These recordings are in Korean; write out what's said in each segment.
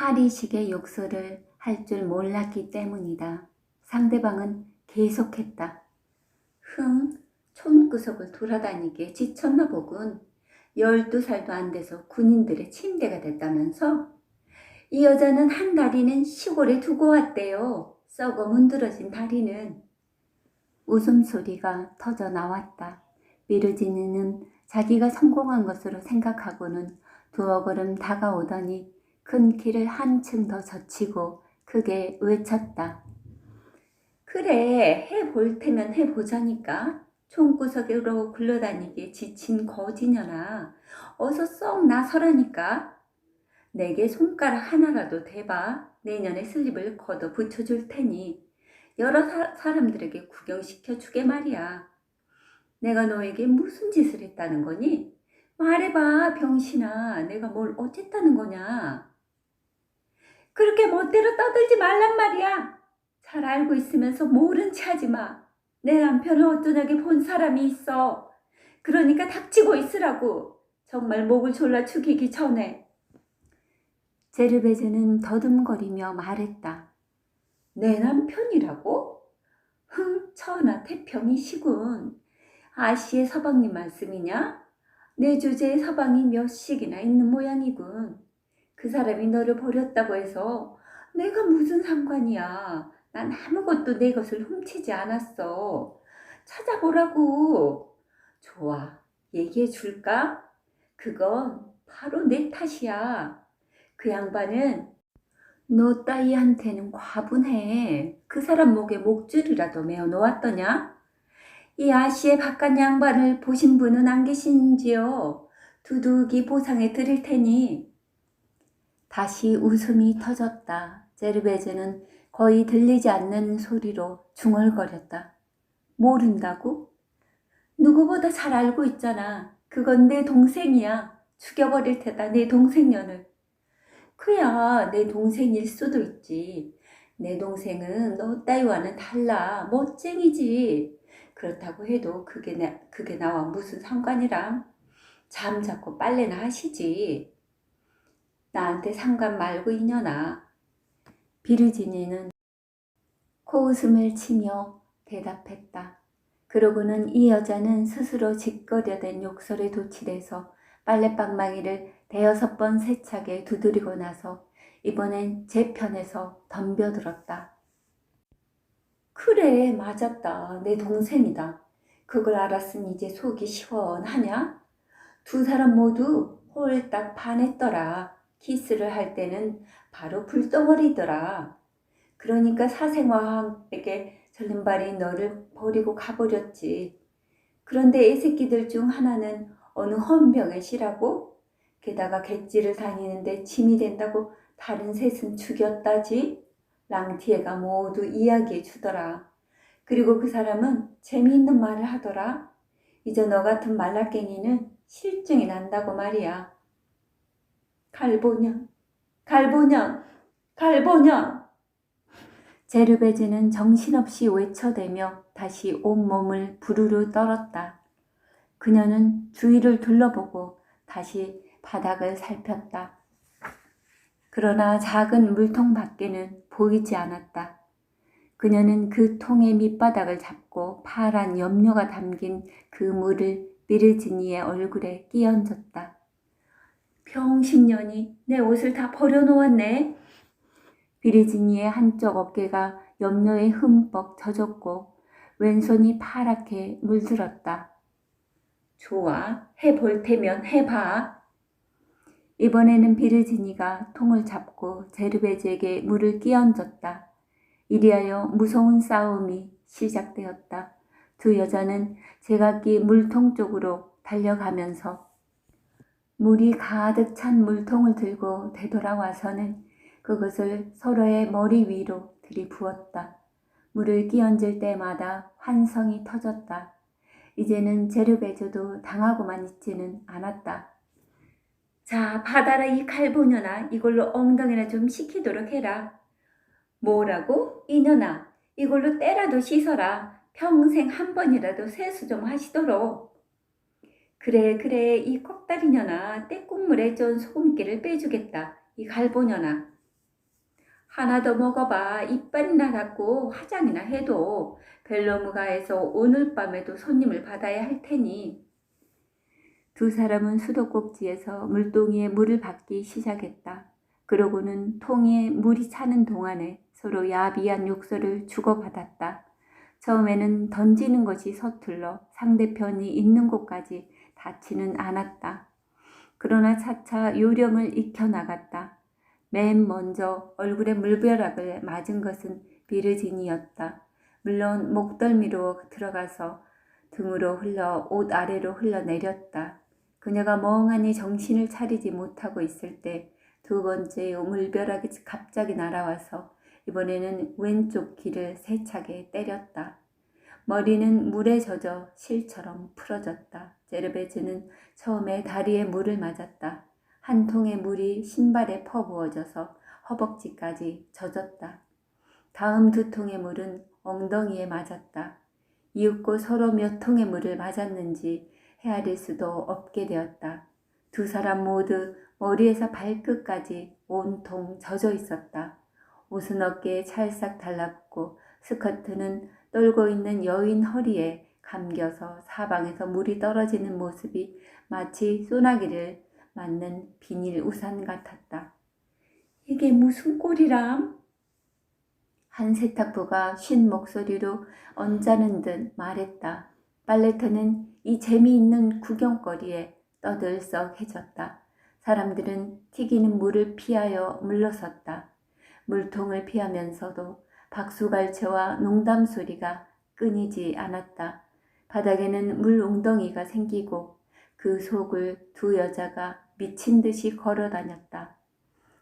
파리식의 욕설을 할 줄 몰랐기 때문이다. 상대방은 계속했다. 촌구석을 돌아다니기에 지쳤나 보군. 12살도 안 돼서 군인들의 침대가 됐다면서? 이 여자는 한 다리는 시골에 두고 왔대요. 썩어 문드러진 다리는. 웃음소리가 터져 나왔다. 미르지니는 자기가 성공한 것으로 생각하고는 두어 걸음 다가오더니 큰 키를 한층 더 젖히고 크게 외쳤다. 그래, 해볼 테면 해보자니까. 총구석으로 굴러다니기에 지친 거지녀나. 어서 썩 나서라니까. 내게 손가락 하나라도 대봐. 내년에 슬립을 걷어 붙여줄 테니 여러 사람들에게 구경시켜 주게 말이야. 내가 너에게 무슨 짓을 했다는 거니? 말해봐, 병신아. 내가 뭘 어쨌다는 거냐? 그렇게 멋대로 떠들지 말란 말이야. 잘 알고 있으면서 모른 체 하지 마. 내 남편을 어쩌냐게 본 사람이 있어. 그러니까 닥치고 있으라고. 정말 목을 졸라 죽이기 전에. 제르베즈는 더듬거리며 말했다. 내 남편이라고? 천하 태평이시군. 아시의 서방님 말씀이냐? 내 주제에 서방이 몇씩이나 있는 모양이군. 그 사람이 너를 버렸다고 해서 내가 무슨 상관이야. 난 아무것도 내 것을 훔치지 않았어. 찾아보라고. 좋아, 얘기해 줄까? 그건 바로 내 탓이야. 그 양반은 너 따위한테는 과분해. 그 사람 목에 목줄이라도 메어 놓았더냐? 이 아시의 바깥 양반을 보신 분은 안 계신지요? 두둑이 보상해 드릴 테니. 다시 웃음이 터졌다. 제르베즈는 거의 들리지 않는 소리로 중얼거렸다. 모른다고? 누구보다 잘 알고 있잖아. 그건 내 동생이야. 죽여버릴 테다, 내 동생년을. 그야 내 동생일 수도 있지. 내 동생은 너 따위와는 달라. 멋쟁이지. 그렇다고 해도 그게 나와 무슨 상관이람. 잠자코 빨래나 하시지. 나한테 상관 말고 이년아. 비르지니는 코웃음을 치며 대답했다. 그러고는 이 여자는 스스로 짓거려댄 욕설에 도취돼서 빨래방망이를 5번 세차게 두드리고 나서 이번엔 제 편에서 덤벼들었다. 그래, 맞았다. 내 동생이다. 그걸 알았으니 이제 속이 시원하냐? 두 사람 모두 홀딱 반했더라. 키스를 할 때는 바로 불덩어리더라. 그러니까 사생화학에게 절름발이 너를 버리고 가버렸지. 그런데 애새끼들 중 하나는 어느 헌병에 쉬라고? 게다가 객지를 다니는데 짐이 된다고 다른 셋은 죽였다지? 랑티에가 모두 이야기해 주더라. 그리고 그 사람은 재미있는 말을 하더라. 이제 너 같은 말라깽이는 실증이 난다고 말이야. 갈보냥, 갈보냥, 갈보냥. 제르베즈는 정신없이 외쳐대며 다시 온몸을 부르르 떨었다. 그녀는 주위를 둘러보고 다시 바닥을 살폈다. 그러나 작은 물통 밖에는 보이지 않았다. 그녀는 그 통의 밑바닥을 잡고 파란 염료가 담긴 그 물을 비르지니의 얼굴에 끼얹었다. 병신년이 내 옷을 다 버려놓았네. 비르지니의 한쪽 어깨가 염료에 흠뻑 젖었고 왼손이 파랗게 물들었다. 좋아, 해볼 테면 해봐. 이번에는 비르지니가 통을 잡고 제르베즈에게 물을 끼얹었다. 이리하여 무서운 싸움이 시작되었다. 두 여자는 제각기 물통 쪽으로 달려가면서 물이 가득 찬 물통을 들고 되돌아와서는 그것을 서로의 머리 위로 들이부었다. 물을 끼얹을 때마다 환성이 터졌다. 이제는 제르베즈도 당하고만 있지는 않았다. 자, 받아라 이 칼보녀나. 이걸로 엉덩이나 좀 식히도록 해라. 뭐라고? 이년아, 이걸로 때라도 씻어라. 평생 한 번이라도 세수 좀 하시도록. 그래, 이 꺽다리년아. 때국물에 전 소금기를 빼주겠다. 이 갈보년아. 하나 더 먹어봐. 이빨이나 닦고 화장이나 해도 벨로무가에서 오늘 밤에도 손님을 받아야 할 테니. 두 사람은 수도꼭지에서 물동이에 물을 받기 시작했다. 그러고는 통에 물이 차는 동안에 서로 야비한 욕설을 주고받았다. 처음에는 던지는 것이 서툴러 상대편이 있는 곳까지 닿지는 않았다. 그러나 차차 요령을 익혀나갔다. 맨 먼저 얼굴에 물벼락을 맞은 것은 비르진이었다. 물론 목덜미로 들어가서 등으로 흘러 옷 아래로 흘러내렸다. 그녀가 멍하니 정신을 차리지 못하고 있을 때 두 번째 물벼락이 갑자기 날아와서 이번에는 왼쪽 귀를 세차게 때렸다. 머리는 물에 젖어 실처럼 풀어졌다. 제르베즈는 처음에 다리에 물을 맞았다. 한 통의 물이 신발에 퍼부어져서 허벅지까지 젖었다. 다음 두 통의 물은 엉덩이에 맞았다. 이윽고 서로 몇 통의 물을 맞았는지 헤아릴 수도 없게 되었다. 두 사람 모두 머리에서 발끝까지 온통 젖어 있었다. 옷은 어깨에 찰싹 달랐고 스커트는 떨고 있는 여인 허리에 감겨서 사방에서 물이 떨어지는 모습이 마치 소나기를 맞는 비닐 우산 같았다. 이게 무슨 꼴이람? 한 세탁부가 쉰 목소리로 언짢은 듯 말했다. 빨래터는 이 재미있는 구경거리에 떠들썩해졌다. 사람들은 튀기는 물을 피하여 물러섰다. 물통을 피하면서도 박수갈채와 농담 소리가 끊이지 않았다. 바닥에는 물 웅덩이가 생기고 그 속을 두 여자가 미친 듯이 걸어 다녔다.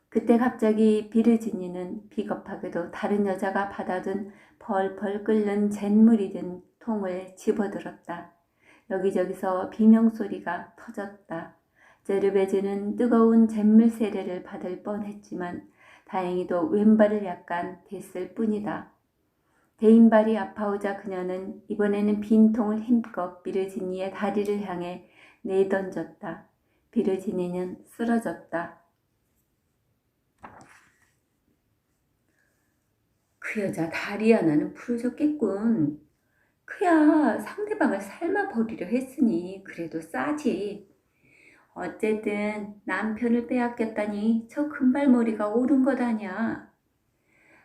그때 갑자기 비르지니는 비겁하게도 다른 여자가 받아둔 펄펄 끓는 잿물이 든 통을 집어들었다. 여기저기서 비명소리가 터졌다. 제르베즈는 뜨거운 잿물 세례를 받을 뻔했지만 다행히도 왼발을 약간 댔을 뿐이다. 대인발이 아파오자 그녀는 이번에는 빈 통을 힘껏 비르지니의 다리를 향해 내던졌다. 비르지니는 쓰러졌다. 그 여자 다리 하나는 부러졌겠군. 그야 상대방을 삶아버리려 했으니 그래도 싸지. 어쨌든 남편을 빼앗겼다니 저 금발머리가 옳은 것 아냐.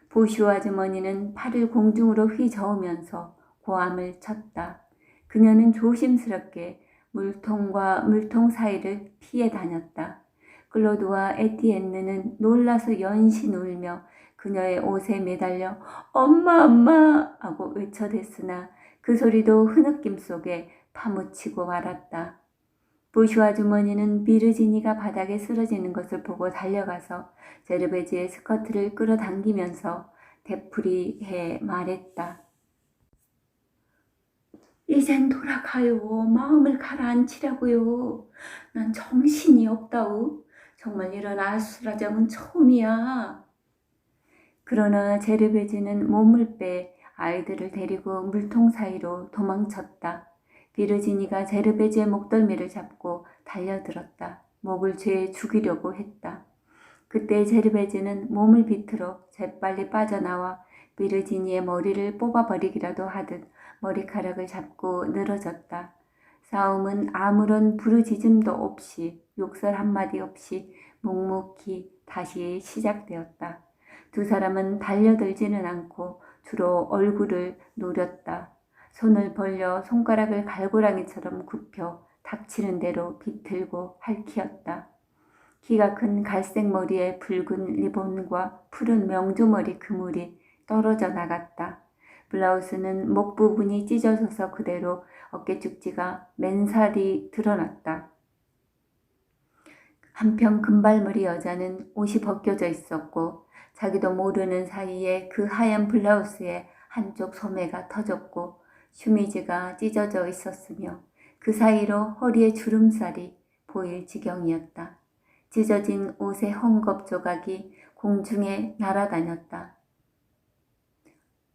보슈 아주머니는 팔을 공중으로 휘저으면서 고함을 쳤다. 그녀는 조심스럽게 물통과 물통 사이를 피해 다녔다. 클로드와 에티엔느는 놀라서 연신 울며 그녀의 옷에 매달려 엄마 엄마 하고 외쳐댔으나 그 소리도 흐느낌 속에 파묻히고 말았다. 보슈 아주머니는 비르지니가 바닥에 쓰러지는 것을 보고 달려가서 제르베즈의 스커트를 끌어당기면서 되풀이해 말했다. 이젠 돌아가요. 마음을 가라앉히라고요. 난 정신이 없다우. 정말 이런 아수라장은 처음이야. 그러나 제르베즈는 몸을 빼 아이들을 데리고 물통 사이로 도망쳤다. 비르지니가 제르베즈의 목덜미를 잡고 달려들었다. 목을 죄 죽이려고 했다. 그때 제르베즈는 몸을 비틀어 재빨리 빠져나와 비르지니의 머리를 뽑아버리기라도 하듯 머리카락을 잡고 늘어졌다. 싸움은 아무런 부르짖음도 없이 욕설 한마디 없이 묵묵히 다시 시작되었다. 두 사람은 달려들지는 않고 주로 얼굴을 노렸다. 손을 벌려 손가락을 갈고랑이처럼 굽혀 닥치는 대로 비틀고 핥히었다. 키가 큰 갈색 머리에 붉은 리본과 푸른 명조머리 그물이 떨어져 나갔다. 블라우스는 목 부분이 찢어져서 그대로 어깨 축지가 맨살이 드러났다. 한편 금발머리 여자는 옷이 벗겨져 있었고 자기도 모르는 사이에 그 하얀 블라우스의 한쪽 소매가 터졌고 슈미즈가 찢어져 있었으며 그 사이로 허리에 주름살이 보일 지경이었다. 찢어진 옷의 헝겊 조각이 공중에 날아다녔다.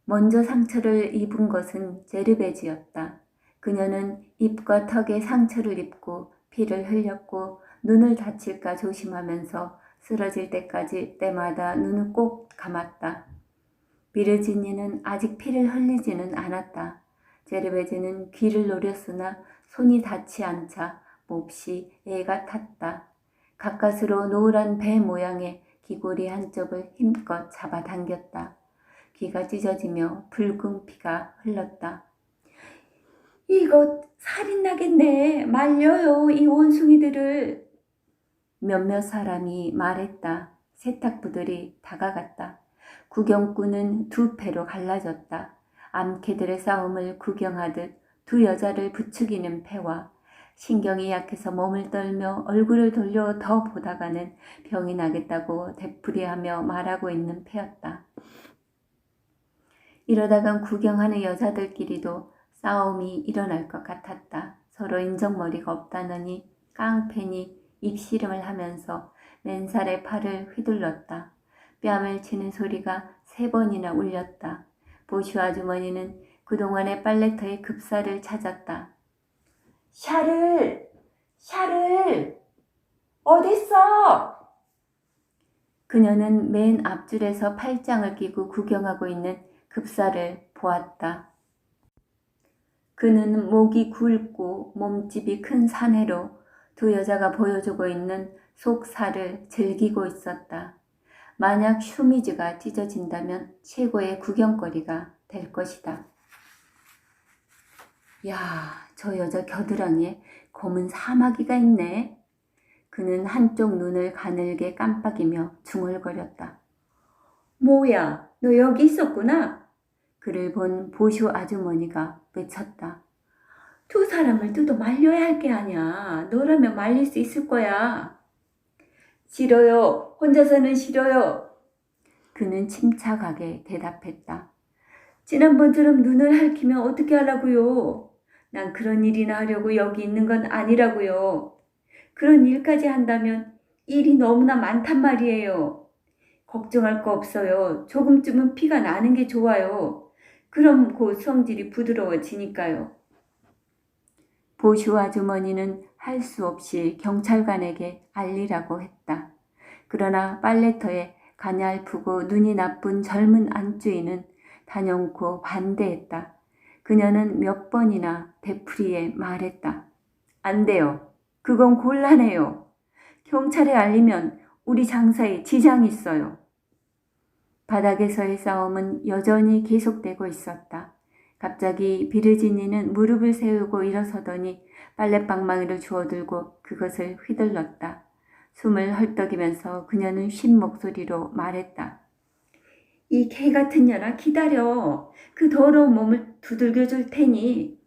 먼저 상처를 입은 것은 제르베즈였다. 그녀는 입과 턱에 상처를 입고 피를 흘렸고 눈을 다칠까 조심하면서 쓰러질 때까지 때마다 눈을 꼭 감았다. 비르지니는 아직 피를 흘리지는 않았다. 제르베즈는 귀를 노렸으나 손이 닿지 않자 몹시 애가 탔다. 가까스로 노란 배 모양의 귀고리 한쪽을 힘껏 잡아당겼다. 귀가 찢어지며 붉은 피가 흘렀다. 이거 살인나겠네. 말려요, 이 원숭이들을. 몇몇 사람이 말했다. 세탁부들이 다가갔다. 구경꾼은 두 패로 갈라졌다. 암캐들의 싸움을 구경하듯 두 여자를 부추기는 패와 신경이 약해서 몸을 떨며 얼굴을 돌려 더 보다가는 병이 나겠다고 되풀이하며 말하고 있는 패였다. 이러다간 구경하는 여자들끼리도 싸움이 일어날 것 같았다. 서로 인정머리가 없다느니 깡패니 입씨름을 하면서 맨살에 팔을 휘둘렀다. 뺨을 치는 소리가 3번이나 울렸다. 보슈 아주머니는 그동안의 빨래터의 급사를 찾았다. 샤를! 어딨어? 그녀는 맨 앞줄에서 팔짱을 끼고 구경하고 있는 급사를 보았다. 그는 목이 굵고 몸집이 큰 사내로 두 여자가 보여주고 있는 속살을 즐기고 있었다. 만약 슈미즈가 찢어진다면 최고의 구경거리가 될 것이다. 야, 저 여자 겨드랑이에 검은 사마귀가 있네. 그는 한쪽 눈을 가늘게 깜빡이며 중얼거렸다. 뭐야, 너 여기 있었구나. 그를 본 보쇼 아주머니가 외쳤다. 두 사람을 뜯어 말려야 할 게 아니야. 너라면 말릴 수 있을 거야. 싫어요. 혼자서는 싫어요. 그는 침착하게 대답했다. 지난번처럼 눈을 핥히면 어떻게 하라고요? 난 그런 일이나 하려고 여기 있는 건 아니라고요. 그런 일까지 한다면 일이 너무나 많단 말이에요. 걱정할 거 없어요. 조금쯤은 피가 나는 게 좋아요. 그럼 곧 성질이 부드러워지니까요. 보슈 아주머니는 할 수 없이 경찰관에게 알리라고 했다. 그러나 빨래터에 가냘프고 눈이 나쁜 젊은 안주인은 단연코 반대했다. 그녀는 몇 번이나 되풀이에 말했다. 안 돼요. 그건 곤란해요. 경찰에 알리면 우리 장사에 지장이 있어요. 바닥에서의 싸움은 여전히 계속되고 있었다. 갑자기 비르지니는 무릎을 세우고 일어서더니 빨랫방망이를 주워들고 그것을 휘둘렀다. 숨을 헐떡이면서 그녀는 쉰 목소리로 말했다. 이 개 같은 년아 기다려. 그 더러운 몸을 두들겨 줄 테니.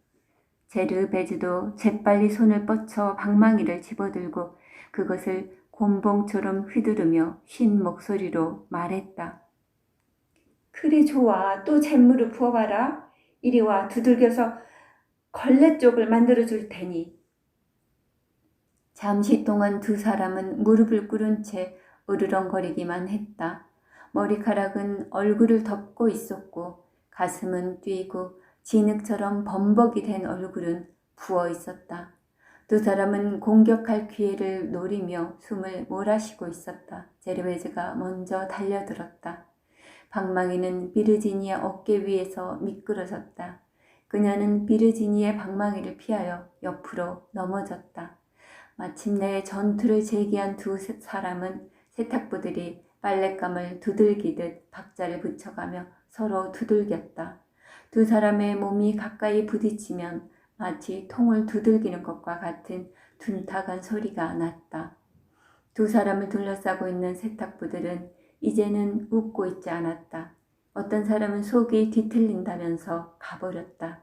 제르베즈도 재빨리 손을 뻗쳐 방망이를 집어들고 그것을 곤봉처럼 휘두르며 쉰 목소리로 말했다. 그래 좋아. 또 잿물을 부어봐라. 이리 와 두들겨서 걸레 쪽을 만들어 줄 테니. 잠시 동안 두 사람은 무릎을 꿇은 채 으르렁거리기만 했다. 머리카락은 얼굴을 덮고 있었고 가슴은 뛰고 진흙처럼 범벅이 된 얼굴은 부어 있었다. 두 사람은 공격할 기회를 노리며 숨을 몰아쉬고 있었다. 제르베즈가 먼저 달려들었다. 방망이는 비르지니의 어깨 위에서 미끄러졌다. 그녀는 비르지니의 방망이를 피하여 옆으로 넘어졌다. 마침내 전투를 제기한 두 사람은 세탁부들이 빨랫감을 두들기듯 박자를 붙여가며 서로 두들겼다. 두 사람의 몸이 가까이 부딪히면 마치 통을 두들기는 것과 같은 둔탁한 소리가 났다. 두 사람을 둘러싸고 있는 세탁부들은 이제는 웃고 있지 않았다. 어떤 사람은 속이 뒤틀린다면서 가버렸다.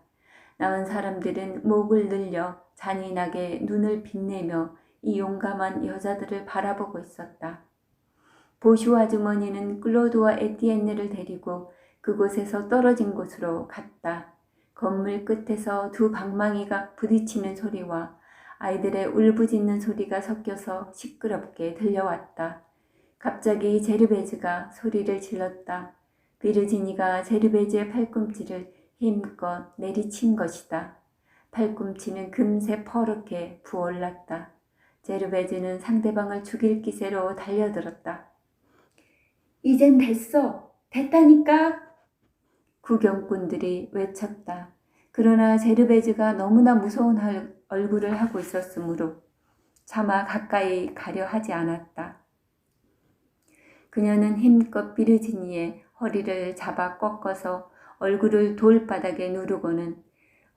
남은 사람들은 목을 늘려 잔인하게 눈을 빛내며 이 용감한 여자들을 바라보고 있었다. 보슈 아주머니는 클로드와 에티엔네를 데리고 그곳에서 떨어진 곳으로 갔다. 건물 끝에서 두 방망이가 부딪히는 소리와 아이들의 울부짖는 소리가 섞여서 시끄럽게 들려왔다. 갑자기 제르베즈가 소리를 질렀다. 비르지니가 제르베즈의 팔꿈치를 힘껏 내리친 것이다. 팔꿈치는 금세 퍼렇게 부어올랐다. 제르베즈는 상대방을 죽일 기세로 달려들었다. 이젠 됐어. 됐다니까. 구경꾼들이 외쳤다. 그러나 제르베즈가 너무나 무서운 얼굴을 하고 있었으므로 차마 가까이 가려 하지 않았다. 그녀는 힘껏 비르지니의 허리를 잡아 꺾어서 얼굴을 돌바닥에 누르고는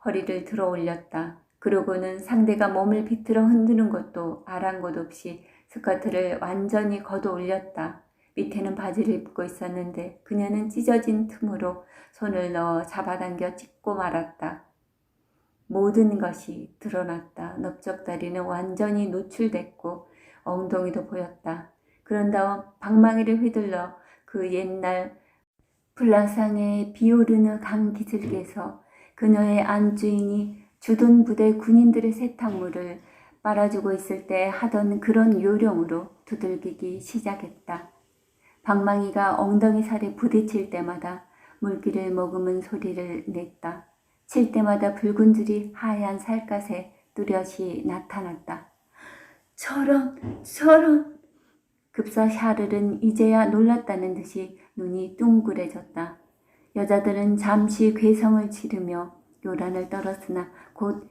허리를 들어 올렸다. 그러고는 상대가 몸을 비틀어 흔드는 것도 아랑곳 없이 스커트를 완전히 걷어 올렸다. 밑에는 바지를 입고 있었는데 그녀는 찢어진 틈으로 손을 넣어 잡아당겨 찢고 말았다. 모든 것이 드러났다. 넓적다리는 완전히 노출됐고 엉덩이도 보였다. 그런 다음 방망이를 휘둘러 그 옛날 불라상의 비오르느 강 기슭에서 그녀의 안주인이 주둔 부대 군인들의 세탁물을 빨아주고 있을 때 하던 그런 요령으로 두들기기 시작했다. 방망이가 엉덩이 살에 부딪힐 때마다 물기를 머금은 소리를 냈다. 칠 때마다 붉은 줄이 하얀 살갗에 뚜렷이 나타났다. 저런! 급사 샤를은 이제야 놀랐다는 듯이 눈이 둥그레졌다. 여자들은 잠시 괴성을 지르며 요란을 떨었으나 곧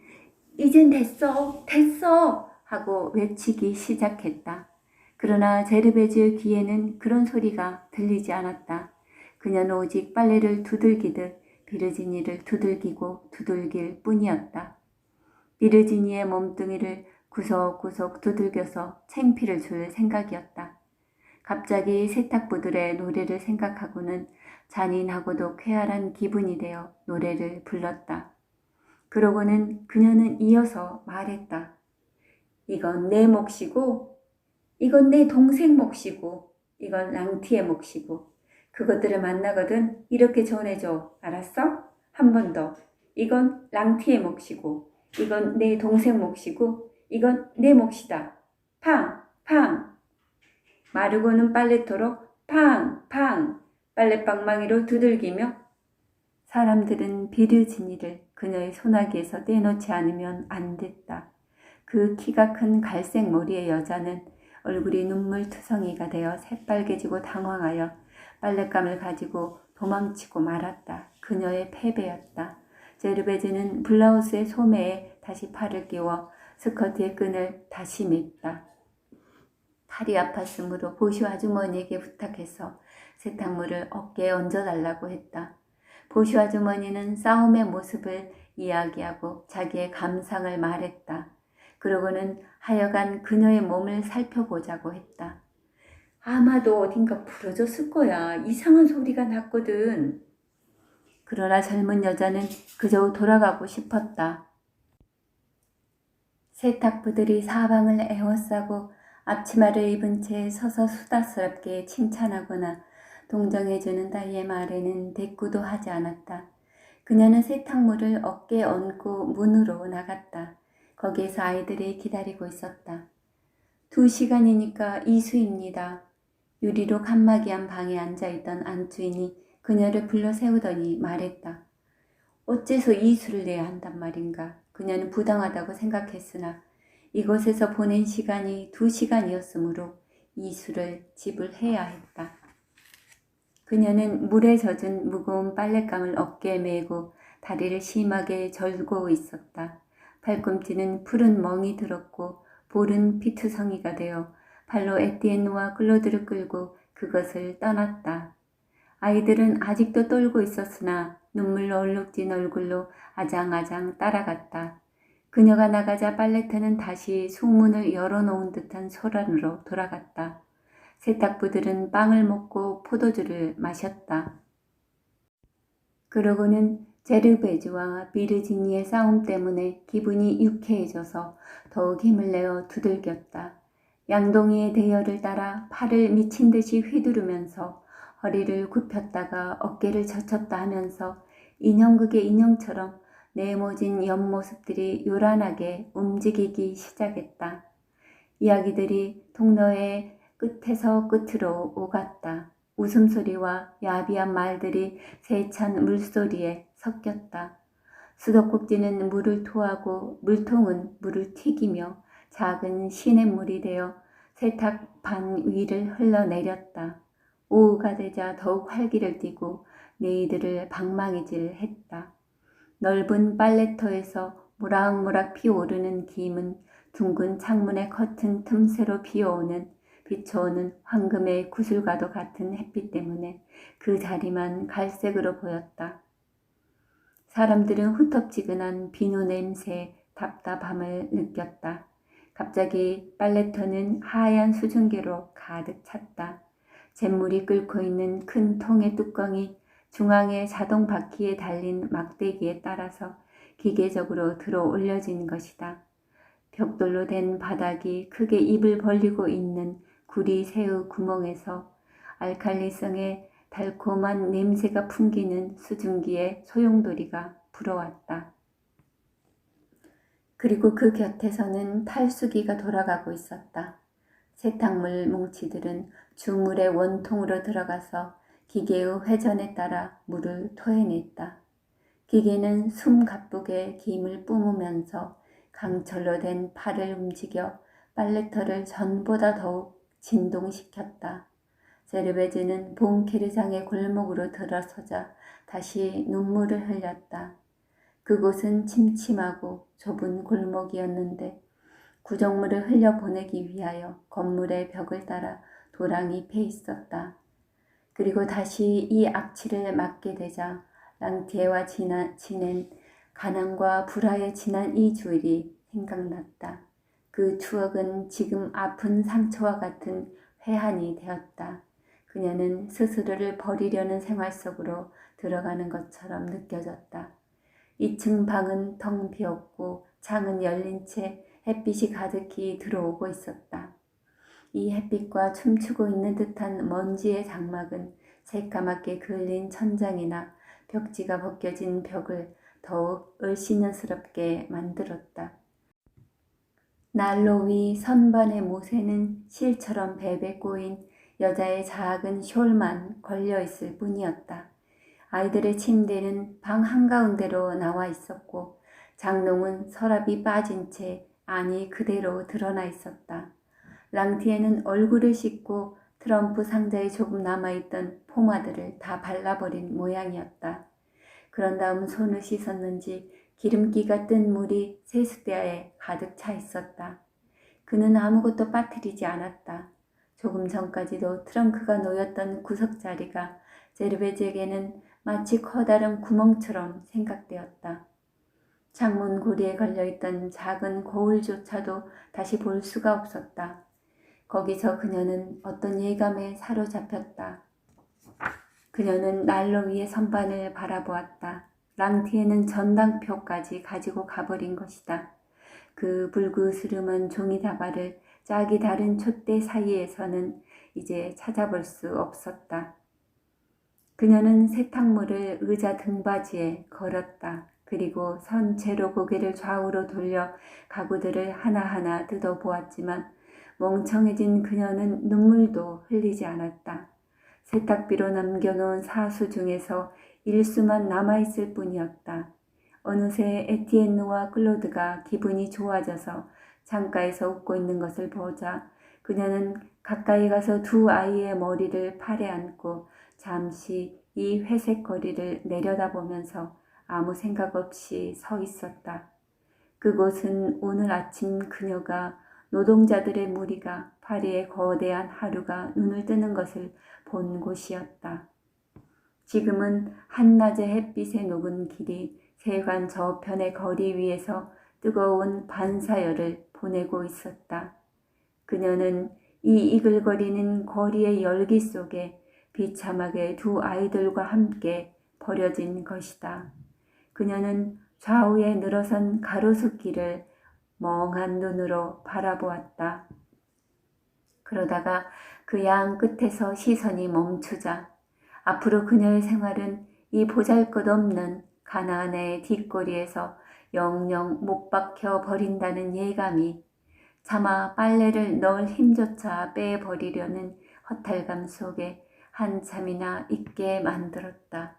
이젠 됐어 하고 외치기 시작했다. 그러나 제르베즈의 귀에는 그런 소리가 들리지 않았다. 그녀는 오직 빨래를 두들기듯 비르지니를 두들기고 두들길 뿐이었다. 비르지니의 몸뚱이를 구석구석 두들겨서 챙피를 줄 생각이었다. 갑자기 세탁부들의 노래를 생각하고는 잔인하고도 쾌활한 기분이 되어 노래를 불렀다. 그러고는 그녀는 이어서 말했다. 이건 내 몫이고, 이건 내 동생 몫이고, 이건 랑티의 몫이고, 그것들을 만나거든 이렇게 전해줘. 알았어? 한 번 더. 이건 랑티의 몫이고, 이건 내 동생 몫이고, 이건 내 몫이다. 팡! 팡! 마르고는 빨래토로 팡! 팡! 빨래방망이로 두들기며 사람들은 비르지니를 그녀의 소나기에서 떼놓지 않으면 안 됐다. 그 키가 큰 갈색 머리의 여자는 얼굴이 눈물투성이가 되어 새빨개지고 당황하여 빨랫감을 가지고 도망치고 말았다. 그녀의 패배였다. 제르베즈는 블라우스의 소매에 다시 팔을 끼워 스커트의 끈을 다시 맸다. 팔이 아팠으므로 보쇼 아주머니에게 부탁해서 세탁물을 어깨에 얹어달라고 했다. 보쇼 아주머니는 싸움의 모습을 이야기하고 자기의 감상을 말했다. 그러고는 하여간 그녀의 몸을 살펴보자고 했다. 아마도 어딘가 부러졌을 거야. 이상한 소리가 났거든. 그러나 젊은 여자는 그저 돌아가고 싶었다. 세탁부들이 사방을 에워싸고 앞치마를 입은 채 서서 수다스럽게 칭찬하거나 동정해주는 따위의 말에는 대꾸도 하지 않았다. 그녀는 세탁물을 어깨에 얹고 문으로 나갔다. 거기에서 아이들이 기다리고 있었다. 2시간이니까 이수입니다. 유리로 칸막이한 방에 앉아있던 안주인이 그녀를 불러 세우더니 말했다. 어째서 이수를 내야 한단 말인가. 그녀는 부당하다고 생각했으나 이곳에서 보낸 시간이 2시간이었으므로 이수를 지불해야 했다. 그녀는 물에 젖은 무거운 빨랫감을 어깨에 메고 다리를 심하게 절고 있었다. 발꿈치는 푸른 멍이 들었고 볼은 피투성이가 되어 발로 에티엔누와 클로드를 끌고 그것을 떠났다. 아이들은 아직도 떨고 있었으나 눈물로 얼룩진 얼굴로 아장아장 따라갔다. 그녀가 나가자 빨래터는 다시 숙문을 열어놓은 듯한 소란으로 돌아갔다. 세탁부들은 빵을 먹고 포도주를 마셨다. 그러고는 제르베즈와 비르지니의 싸움 때문에 기분이 유쾌해져서 더욱 힘을 내어 두들겼다. 양동이의 대열을 따라 팔을 미친 듯이 휘두르면서 허리를 굽혔다가 어깨를 젖혔다 하면서 인형극의 인형처럼 네모진 옆모습들이 요란하게 움직이기 시작했다. 이야기들이 통로의 끝에서 끝으로 오갔다. 웃음소리와 야비한 말들이 세찬 물소리에 섞였다. 수도꼭지는 물을 토하고 물통은 물을 튀기며 작은 시냇물이 되어 세탁반 위를 흘러내렸다. 오후가 되자 더욱 활기를 띠고 네이들을 방망이질 했다. 넓은 빨래터에서 모락모락 피어오르는 김은 둥근 창문의 커튼 틈새로 비춰오는 황금의 구슬과도 같은 햇빛 때문에 그 자리만 갈색으로 보였다. 사람들은 후텁지근한 비누 냄새에 답답함을 느꼈다. 갑자기 빨래터는 하얀 수증기로 가득 찼다. 잿물이 끓고 있는 큰 통의 뚜껑이 중앙의 자동 바퀴에 달린 막대기에 따라서 기계적으로 들어 올려진 것이다. 벽돌로 된 바닥이 크게 입을 벌리고 있는 구리 새우 구멍에서 알칼리성의 달콤한 냄새가 풍기는 수증기의 소용돌이가 불어왔다. 그리고 그 곁에서는 탈수기가 돌아가고 있었다. 세탁물 뭉치들은 주물의 원통으로 들어가서 기계의 회전에 따라 물을 토해냈다. 기계는 숨 가쁘게 김을 뿜으면서 강철로 된 팔을 움직여 빨래터를 전보다 더욱 진동시켰다. 제르베즈는 본케르장의 골목으로 들어서자 다시 눈물을 흘렸다. 그곳은 침침하고 좁은 골목이었는데 구정물을 흘려보내기 위하여 건물의 벽을 따라 도랑이 패 있었다. 그리고 다시 이 악취를 맡게 되자 랑티에와 지낸 가난과 불화에 지난 이 주일이 생각났다. 그 추억은 지금 아픈 상처와 같은 회한이 되었다. 그녀는 스스로를 버리려는 생활 속으로 들어가는 것처럼 느껴졌다. 2층 방은 텅 비었고 창은 열린 채 햇빛이 가득히 들어오고 있었다. 이 햇빛과 춤추고 있는 듯한 먼지의 장막은 새까맣게 그을린 천장이나 벽지가 벗겨진 벽을 더욱 을씨년스럽게 만들었다. 난로 위 선반의 못에는 실처럼 베베 꼬인 여자의 작은 숄만 걸려있을 뿐이었다. 아이들의 침대는 방 한가운데로 나와 있었고 장롱은 서랍이 빠진 채 안이 그대로 드러나 있었다. 랑티에는 얼굴을 씻고 트럼프 상자에 조금 남아있던 포마드를 다 발라버린 모양이었다. 그런 다음 손을 씻었는지 기름기가 뜬 물이 세수대야에 가득 차 있었다. 그는 아무것도 빠뜨리지 않았다. 조금 전까지도 트렁크가 놓였던 구석자리가 제르베즈에게는 마치 커다란 구멍처럼 생각되었다. 창문 고리에 걸려있던 작은 거울조차도 다시 볼 수가 없었다. 거기서 그녀는 어떤 예감에 사로잡혔다. 그녀는 난로 위의 선반을 바라보았다. 랑티에는 전당표까지 가지고 가버린 것이다. 그 불그스름한 종이 다발을 짝이 다른 촛대 사이에서는 이제 찾아볼 수 없었다. 그녀는 세탁물을 의자 등받이에 걸었다. 그리고 선체로 고개를 좌우로 돌려 가구들을 하나하나 뜯어보았지만 멍청해진 그녀는 눈물도 흘리지 않았다. 세탁비로 남겨놓은 사수 중에서 일수만 남아있을 뿐이었다. 어느새 에티엔누와 클로드가 기분이 좋아져서 창가에서 웃고 있는 것을 보자 그녀는 가까이 가서 두 아이의 머리를 팔에 안고 잠시 이 회색 거리를 내려다보면서 아무 생각 없이 서 있었다. 그곳은 오늘 아침 그녀가 노동자들의 무리가 파리의 거대한 하루가 눈을 뜨는 것을 본 곳이었다. 지금은 한낮의 햇빛에 녹은 길이 세관 저편의 거리 위에서 뜨거운 반사열을 보내고 있었다. 그녀는 이 이글거리는 거리의 열기 속에 비참하게 두 아이들과 함께 버려진 것이다. 그녀는 좌우에 늘어선 가로수길을 멍한 눈으로 바라보았다. 그러다가 그 양 끝에서 시선이 멈추자 앞으로 그녀의 생활은 이 보잘것없는 가나안의 뒷거리에서 영영 못 박혀 버린다는 예감이 차마 빨래를 넣을 힘조차 빼버리려는 허탈감 속에 한참이나 있게 만들었다.